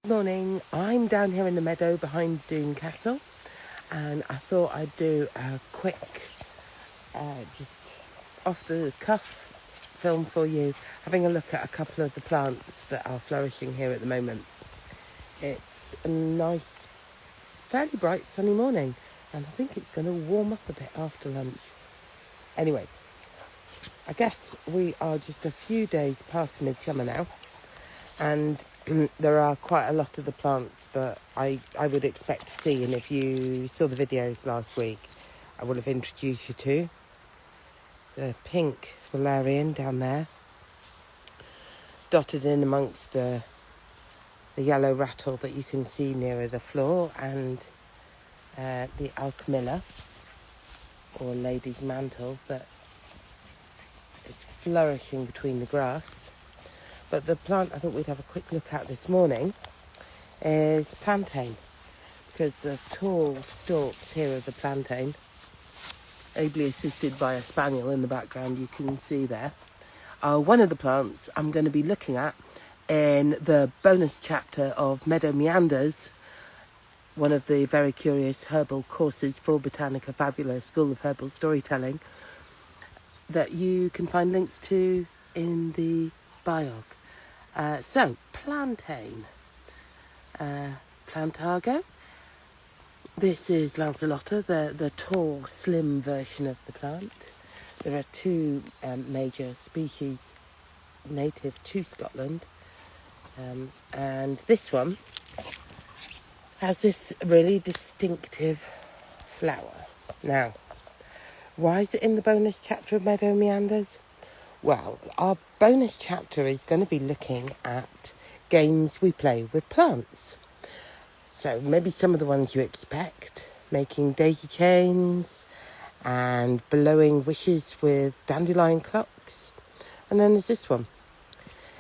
Morning, I'm down here in the meadow behind Doon Castle, and I thought I'd do a quick, just off the cuff film for you, having a look at a couple of the plants that are flourishing here at the moment. It's a nice, fairly bright sunny morning, and I think it's going to warm up a bit after lunch. Anyway, I guess we are just a few days past midsummer now, and there are quite a lot of the plants that I would expect to see, and if you saw the videos last week, I would have introduced you to the pink valerian down there, dotted in amongst the yellow rattle that you can see nearer the floor, and the alchemilla, or lady's mantle, that is flourishing between the grass. But the plant I thought we'd have a quick look at this morning is plantain, because the tall stalks here of the plantain, ably assisted by a spaniel in the background you can see there, are one of the plants I'm going to be looking at in the bonus chapter of Meadow Meanders, one of the very curious herbal courses for Botanica Fabula School of Herbal Storytelling, that you can find links to in the biog. So, plantain, plantago. This is Lancelotta, the tall, slim version of the plant. There are two major species native to Scotland, and this one has this really distinctive flower. Now, why is it in the bonus chapter of Meadow Meanders? Well, our bonus chapter is going to be looking at games we play with plants. So maybe some of the ones you expect, making daisy chains and blowing wishes with dandelion clocks. And then there's this one.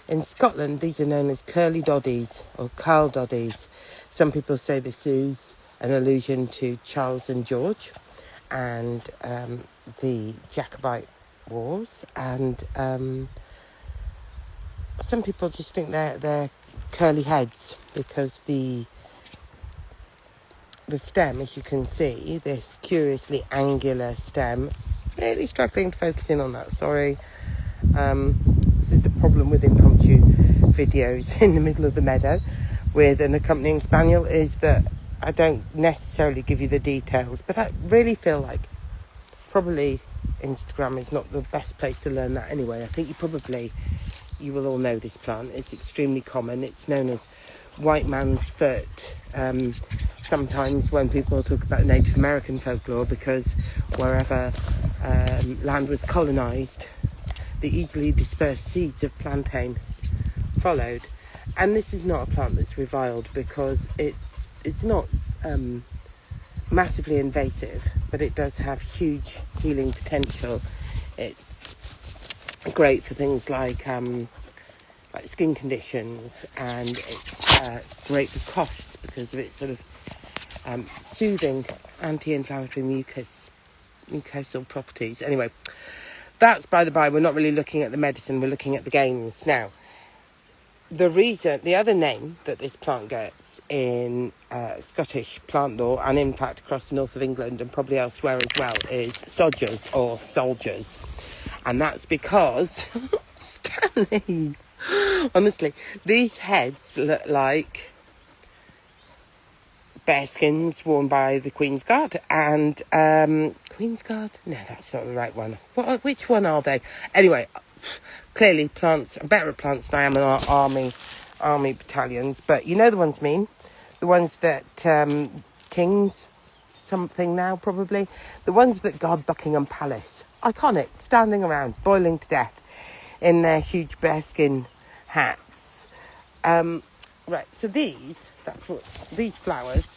In Scotland, these are known as curly doddies or carl doddies. Some people say this is an allusion to Charles and George and the Jacobite Wars, and some people just think they're curly heads because the stem, as you can see, this curiously angular stem, really struggling to focus in on that, sorry. This is the problem with impromptu videos in the middle of the meadow with an accompanying spaniel, is that I don't necessarily give you the details, but I really feel like probably Instagram is not the best place to learn that anyway. I think you will all know this plant. It's extremely common. It's known as white man's foot, sometimes when people talk about Native American folklore, because wherever land was colonised, the easily dispersed seeds of plantain followed. And this is not a plant that's reviled because it's not massively invasive, but it does have huge healing potential. It's great for things like skin conditions, and it's great for coughs because of its sort of soothing anti-inflammatory mucosal properties. Anyway, that's by the by. We're not really looking at the medicine, we're looking at the games now. The other name that this plant gets in Scottish plant lore, and in fact across the north of England and probably elsewhere as well, is sodgers or soldiers. And that's because, Stanley, honestly, these heads look like bearskins worn by the Queen's Guard. And, Queen's Guard? No, that's not the right one. Which one are they? Anyway, clearly plants, I'm better at plants than I am in our army battalions, but you know the ones mean. The ones that kings, something now probably, the ones that guard Buckingham Palace. Iconic, standing around, boiling to death in their huge bearskin hats. Right, so these flowers,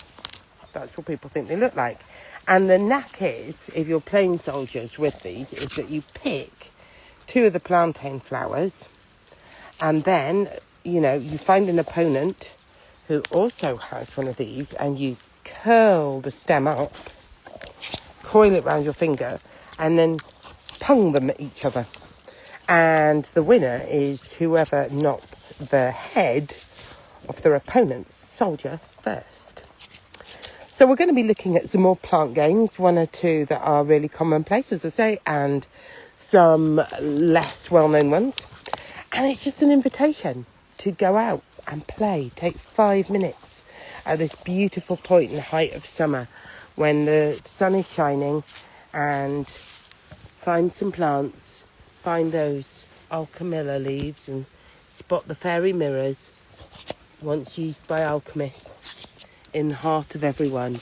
that's what people think they look like. And the knack is, if you're playing soldiers with these, is that you pick two of the plantain flowers, and then, you find an opponent who also has one of these, and you curl the stem up, coil it round your finger, and then pung them at each other. And the winner is whoever knocks the head of their opponent's soldier first. So we're going to be looking at some more plant games, one or two that are really commonplace, as I say, and some less well-known ones. And it's just an invitation to go out and play. Take 5 minutes at this beautiful point in the height of summer when the sun is shining, and find some plants, find those alchemilla leaves and spot the fairy mirrors once used by alchemists in the heart of everyone.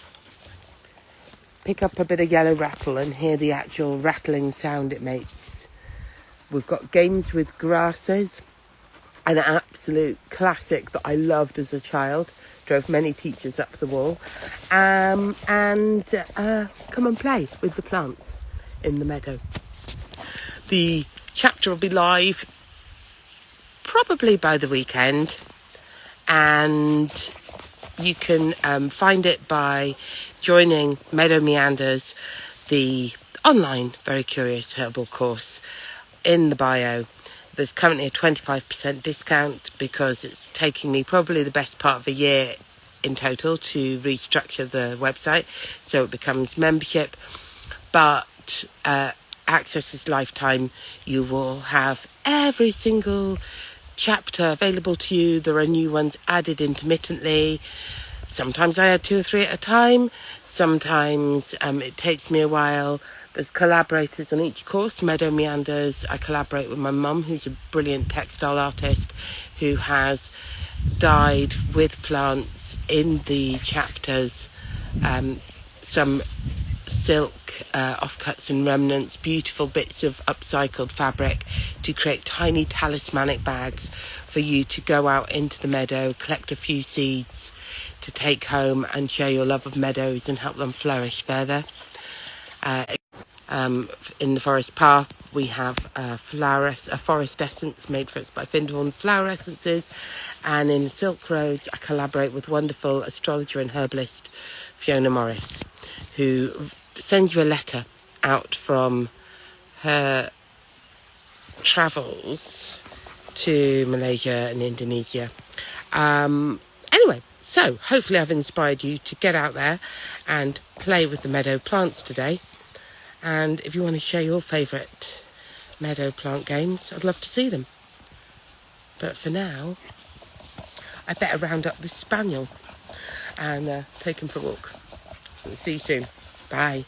Pick up a bit of yellow rattle and hear the actual rattling sound it makes. We've got games with grasses, an absolute classic that I loved as a child, drove many teachers up the wall, and come and play with the plants in the meadow. The chapter will be live probably by the weekend, and you can find it by joining Meadow Meanders, the online Very Curious Herbal course. In the bio, there's currently a 25% discount because it's taking me probably the best part of a year in total to restructure the website so it becomes membership, but access is lifetime. You will have every single chapter available to you. There are new ones added intermittently. Sometimes I add 2 or 3 at a time. Sometimes it takes me a while. There's collaborators on each course. Meadow Meanders, I collaborate with my mum, who's a brilliant textile artist who has dyed with plants in the chapters some silk offcuts and remnants, beautiful bits of upcycled fabric to create tiny talismanic bags for you to go out into the meadow, collect a few seeds to take home and share your love of meadows and help them flourish further. In the forest path, we have a forest essence made for us by Findhorn Flower Essences, and in the Silk Roads, I collaborate with wonderful astrologer and herbalist Fiona Morris, who sends you a letter out from her travels to Malaysia and Indonesia. Anyway, so hopefully I've inspired you to get out there and play with the meadow plants today. And if you want to share your favourite meadow plant games, I'd love to see them. But for now, I better round up this spaniel and take him for a walk. See you soon. Bye.